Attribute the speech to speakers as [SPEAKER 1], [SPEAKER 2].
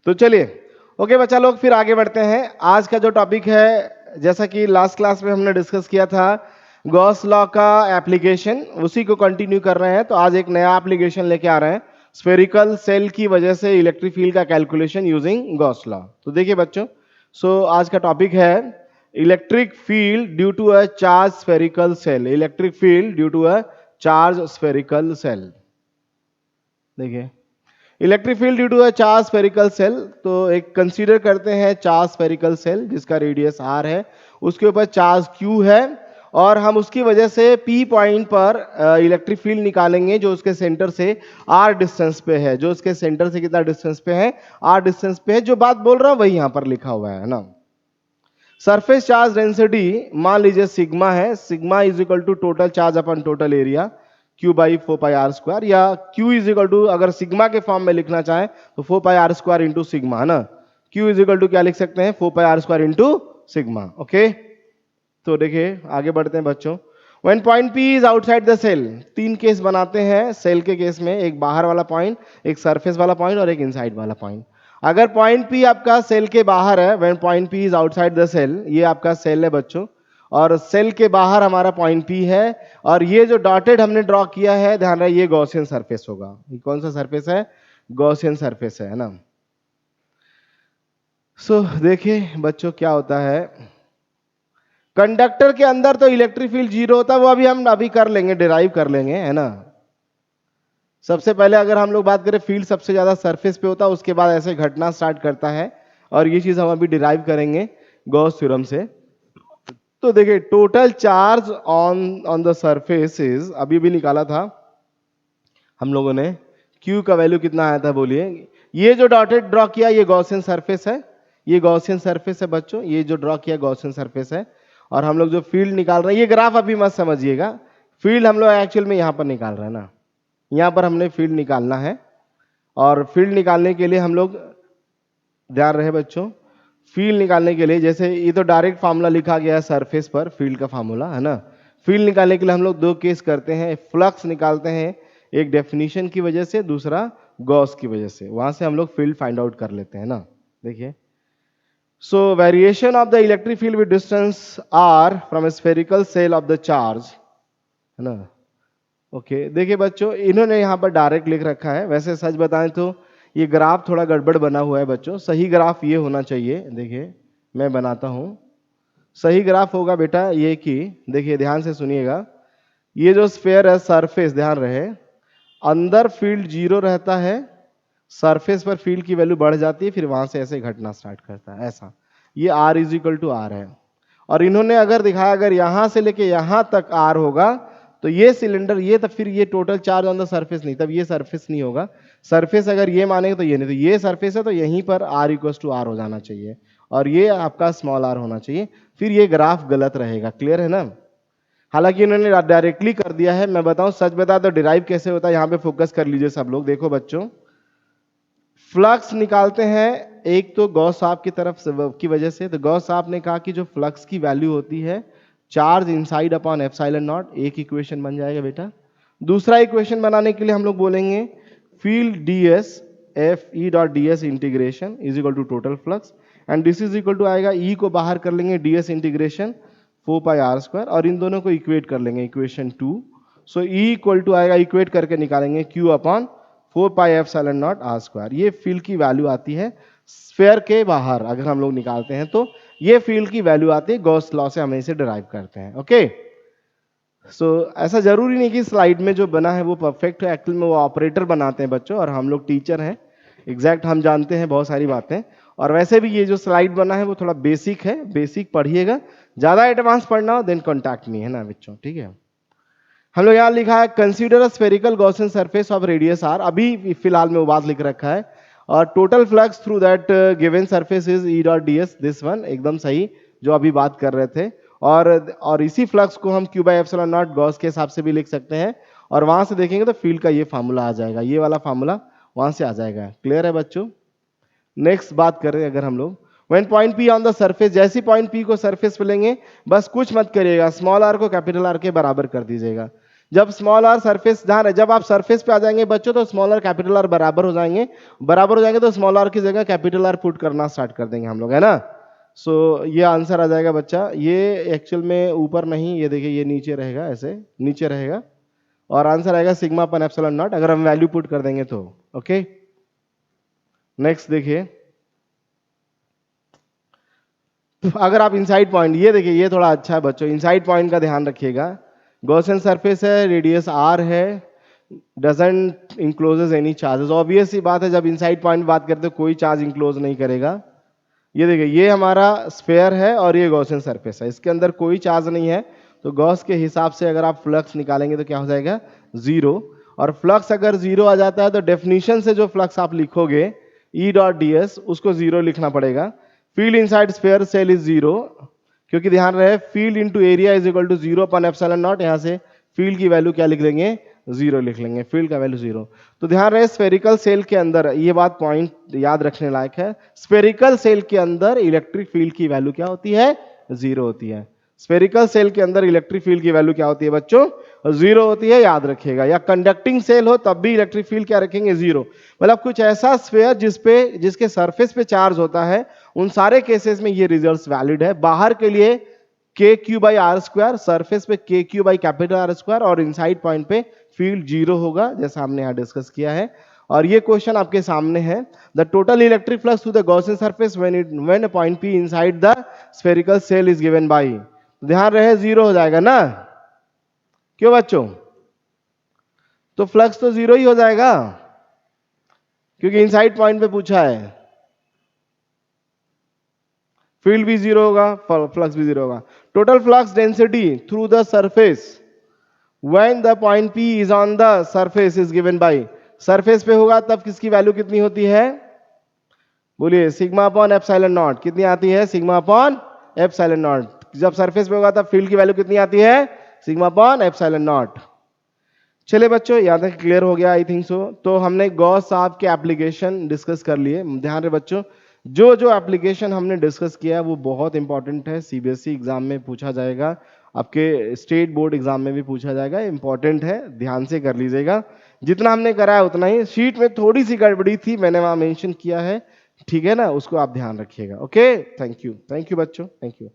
[SPEAKER 1] तो चलिए ओके बच्चा लोग, फिर आगे बढ़ते हैं। आज का जो टॉपिक है, जैसा कि लास्ट क्लास में हमने डिस्कस किया था गॉस लॉ का एप्लीकेशन, उसी को कंटिन्यू कर रहे हैं। तो आज एक नया एप्लीकेशन लेके आ रहे हैं, स्फेरिकल सेल की वजह से इलेक्ट्रिक फील्ड का कैलकुलेशन यूजिंग गॉस लॉ। तो देखिए बच्चों, आज का टॉपिक है electric field due to a charge spherical shell. Electric field due to a charge spherical shell. देखिए, electric field due to a charge spherical shell. तो एक कंसीडर करते हैं चार्ज स्फेरिकल सेल जिसका रेडियस आर है, उसके ऊपर चार्ज क्यू है, और हम उसकी वजह से पी पॉइंट पर इलेक्ट्रिक फील्ड निकालेंगे जो उसके सेंटर से आर डिस्टेंस पे है। जो उसके सेंटर से कितना डिस्टेंस पे है? आर डिस्टेंस पे है। जो बात बोल रहा हूं वही यहां पर लिखा हुआ है ना। सरफेस चार्ज डेंसिटी मान लीजिए सिग्मा है। Sigma is equal to total charge upon total area Q by 4πr², या क्यू इज इक्वल टू, अगर सिग्मा के फॉर्म में लिखना चाहे तो 4πr² इंटू सिग्मा है ना। क्यू इज इक्वल टू क्या लिख सकते हैं? 4πr² into sigma. ओके, तो देखिए आगे बढ़ते हैं बच्चों। When point P is outside the shell, तीन केस बनाते हैं सेल के केस में, एक बाहर वाला पॉइंट, एक सरफेस वाला पॉइंट और एक इनसाइड वाला पॉइंट। अगर पॉइंट पी आपका सेल के बाहर है, when point P is outside the shell, ये आपका सेल है बच्चों, और सेल के बाहर हमारा पॉइंट पी है, और ये जो डॉटेड हमने ड्रॉ किया है, ध्यान रहे ये गॉसियन सरफेस होगा। ये कौन सा सरफेस है? गॉसियन सरफेस है ना। देखिए बच्चों क्या होता है, कंडक्टर के अंदर तो इलेक्ट्रिक फील्ड जीरो होता है, वो हम अभी कर लेंगे, डिराइव कर लेंगे है ना। सबसे पहले अगर हम लोग बात करें, फील्ड सबसे ज्यादा सरफेस पे होता है, उसके बाद ऐसे घटना स्टार्ट करता है, और ये चीज हम अभी डिराइव करेंगे गॉस थ्योरम से। तो देखिए, total charge on on the surface is, अभी भी निकाला था हम लोगों ने, Q का वैल्यू कितना आया था बोलिए। ये जो डॉटेड ड्रॉ किया ये गॉसियन सरफेस है, ये गॉसियन सरफेस है बच्चों, ये जो ड्रॉ किया गॉसियन सरफेस है। और हम लोग जो फील्ड निकाल रहे हैं, ये ग्राफ अभी मत समझिएगा, फील्ड हम लोग एक्चुअल में यहां पर निकाल रहे हैं ना, यहां पर हमने फील्ड निकालना है। और फील्ड निकालने के लिए हम लोग, ध्यान रहे बच्चों, फील्ड निकालने के लिए, जैसे ये तो डायरेक्ट फार्मूला लिखा गया है सरफेस पर, फील्ड का फार्मूला है ना। फील्ड निकालने के लिए हम लोग दो केस करते हैं, फ्लक्स निकालते हैं, एक डेफिनेशन की वजह से, दूसरा गॉस की वजह से, वहां से हम लोग फील्ड फाइंड आउट कर लेते हैं ना। देखिए, variation of the electric field with distance R from a spherical shell of the charge है ना। ओके, देखिए बच्चों, इन्होंने यहाँ पर डायरेक्ट लिख रखा है, वैसे सच बताएं तो ये ग्राफ थोड़ा गड़बड़ बना हुआ है बच्चों। सही ग्राफ ये होना चाहिए, देखिए मैं बनाता हूं। सही ग्राफ होगा बेटा ये कि, देखिए ध्यान से सुनिएगा, ये जो स्फेयर है सरफेस, ध्यान रहे, अंदर फील्ड जीरो रहता है, सरफेस पर फील्ड की वैल्यू बढ़ जाती है, फिर वहां से ऐसे घटना स्टार्ट करता है ऐसा। ये R is equal to R है। और इन्होंने अगर दिखाया, अगर यहां से लेके यहां तक R होगा, तो ये सिलेंडर, ये तब फिर ये total charge on the surface नहीं, तब ये सरफेस नहीं होगा। सरफेस अगर ये मानेंगे तो ये नहीं, तो ये सरफेस है, तो यहीं पर R इक्वल टू आर हो जाना चाहिए, और ये आपका स्मॉल r होना चाहिए, फिर ये ग्राफ गलत रहेगा। क्लियर है ना। हालांकि इन्होंने डायरेक्टली कर दिया है, मैं बताऊं, सच बता तो डिराइव कैसे होता है, यहां पे फोकस कर लीजिए सब लोग। देखो बच्चों, फ्लक्स निकालते हैं एक तो गॉस साहब की तरफ से की वजह से। तो गॉस साहब ने कहा कि जो फ्लक्स की वैल्यू होती है charge inside upon epsilon not, एक इक्वेशन बन जाएगा बेटा। दूसरा इक्वेशन बनाने के लिए हम लोग बोलेंगे field DS, F E dot D S integration is equal to total flux, and this is equal to आएगा, ई को बाहर कर लेंगे, डीएस इंटीग्रेशन 4πr², और इन दोनों को इक्वेट कर लेंगे, equation 2। So E equal to आएगा, इक्वेट करके निकालेंगे Q अपॉन 4πε0r²। ये फील्ड की वैल्यू आती है स्फेयर के बाहर, अगर हम लोग निकालते हैं तो ये फील्ड की वैल्यू आती है, गॉस लॉ से हम इसे डिराइव करते हैं। ओके, ऐसा जरूरी नहीं कि स्लाइड में जो बना है वो परफेक्ट है, एक्चुअल में वो ऑपरेटर बनाते हैं बच्चों, और हम लोग टीचर हैं, एग्जैक्ट हम जानते हैं बहुत सारी बातें। और वैसे भी ये जो स्लाइड बना है वो थोड़ा बेसिक है, बेसिक पढ़िएगा, ज्यादा एडवांस पढ़ना हो देन कॉन्टैक्ट मी, है ना बच्चों, ठीक है। हम लोग यहाँ लिखा है consider a spherical Gaussian surface of radius R, अभी फिलहाल में वो बात लिख रखा है, और total flux through that given surface is E dot D S, this one एकदम सही जो अभी बात कर रहे थे। और इसी फ्लक्स को हम Q by epsilon not Gauss के हिसाब से भी लिख सकते हैं, और वहां से देखेंगे तो फील्ड का ये फार्मूला आ जाएगा, ये वाला फार्मूला वहां से आ जाएगा। क्लियर है बच्चों। नेक्स्ट बात करें अगर हम लोग, when point P on the surface, जैसी पॉइंट पी को सरफेस पे लेंगे, बस कुछ मत करिएगा, स्मॉल आर को कैपिटल आर के बराबर कर दीजिएगा। जब स्मॉल आर सरफेस ध्यान है, जब आप सरफेस पे आ जाएंगे बच्चों तो स्मॉल आर कैपिटल आर बराबर हो जाएंगे, बराबर हो जाएंगे तो स्मॉल आर की जगह कैपिटल आर पुट करना स्टार्ट कर देंगे हम लोग, है ना। सो ये आंसर आ जाएगा बच्चा। ये एक्चुअल में ऊपर नहीं, ये देखिए ये नीचे रहेगा, ऐसे नीचे रहेगा, और आंसर आएगा सिग्मा अपन एप्सिलॉन नॉट अगर हम वैल्यू पुट कर देंगे तो। ओके, नेक्स्ट देखिए, अगर आप इनसाइड पॉइंट, ये देखिए ये थोड़ा अच्छा है बच्चों, इनसाइड पॉइंट का ध्यान रखिएगा। गॉसियन सरफेस है, रेडियस आर है, doesn't encloses any charges. Obvious सी बात है, जब इनसाइड पॉइंट बात करते हो कोई चार्ज इंक्लोज नहीं करेगा। ये देखिए ये हमारा स्फेयर है और ये गॉसियन सरफेस है, इसके अंदर कोई चार्ज नहीं है, तो गॉस के हिसाब से अगर आप फ्लक्स निकालेंगे तो क्या हो जाएगा, जीरो। और फ्लक्स अगर जीरो आ जाता है तो डेफिनेशन से जो फ्लक्स आप लिखोगे ई डॉट डी एस, उसको जीरो लिखना पड़ेगा। Field inside sphere shell is zero, क्योंकि ध्यान रहे field into area is equal to zero upon epsilon naught, यहां से फील्ड की वैल्यू क्या लिख लेंगे, जीरो लिख लेंगे, फील्ड का वैल्यू जीरो। तो ध्यान रहे स्फेरिकल सेल के अंदर, ये बात पॉइंट याद रखने लायक है, स्फेरिकल सेल के अंदर इलेक्ट्रिक फील्ड की वैल्यू क्या होती है, जीरो होती है। स्फेरिकल सेल के अंदर इलेक्ट्रिक फील्ड की वैल्यू क्या होती है बच्चों, जीरो होती है, याद रखिएगा। या कंडक्टिंग सेल हो तब भी इलेक्ट्रिक फील्ड क्या रखेंगे, जीरो। मतलब कुछ ऐसा स्फेयर जिसके सरफेस पे चार्ज होता है, उन सारे केसेस में ये रिजल्ट वैलिड है। बाहर के लिए K Q by R square, surface पे K Q by capital R square, और इनसाइड पॉइंट पे फील्ड जीरो होगा, जैसा हमने यहाँ डिस्कस किया है। और ये क्वेश्चन आपके सामने है, the total electric flux to the Gaussian surface when point P inside the spherical shell is given by, ध्यान रहे जीरो हो जाएगा ना, क्यों बच्चों, तो फ्लक्स तो जीरो ही हो जाएगा क्योंकि इनसाइड पॉइंट पे पूछा है। फील्ड भी जीरो होगा, फ्लक्स भी जीरो होगा। Total flux density through the surface when the point P is on the surface is given by, surface पे होगा तब किसकी वैल्यू कितनी होती है, बोलिए, सिग्मा अपॉन एप्सिलॉन नॉट। कितनी आती है, सिग्मा अपॉन एप्सिलॉन नॉट। जब सरफेस पे होगा तब फील्ड की वैल्यू कितनी आती है, सिग्मा अपॉन एप्सिलॉन नॉट। चलिए बच्चों, यहाँ तक क्लियर हो गया आई थिंक सो। तो हमने गॉस साहब के एप्लीकेशन डिस्कस कर लिए। ध्यान रहे बच्चों, जो जो एप्लीकेशन हमने डिस्कस किया है वो बहुत इंपॉर्टेंट है, सीबीएसई एग्जाम में पूछा जाएगा, आपके स्टेट बोर्ड एग्जाम में भी पूछा जाएगा, इंपॉर्टेंट है, ध्यान से कर लीजिएगा। जितना हमने करा है उतना ही, शीट में थोड़ी सी गड़बड़ी थी, मैंने वहां मेंशन किया है, ठीक है ना, उसको आप ध्यान रखिएगा। ओके, थैंक यू बच्चों, थैंक यू।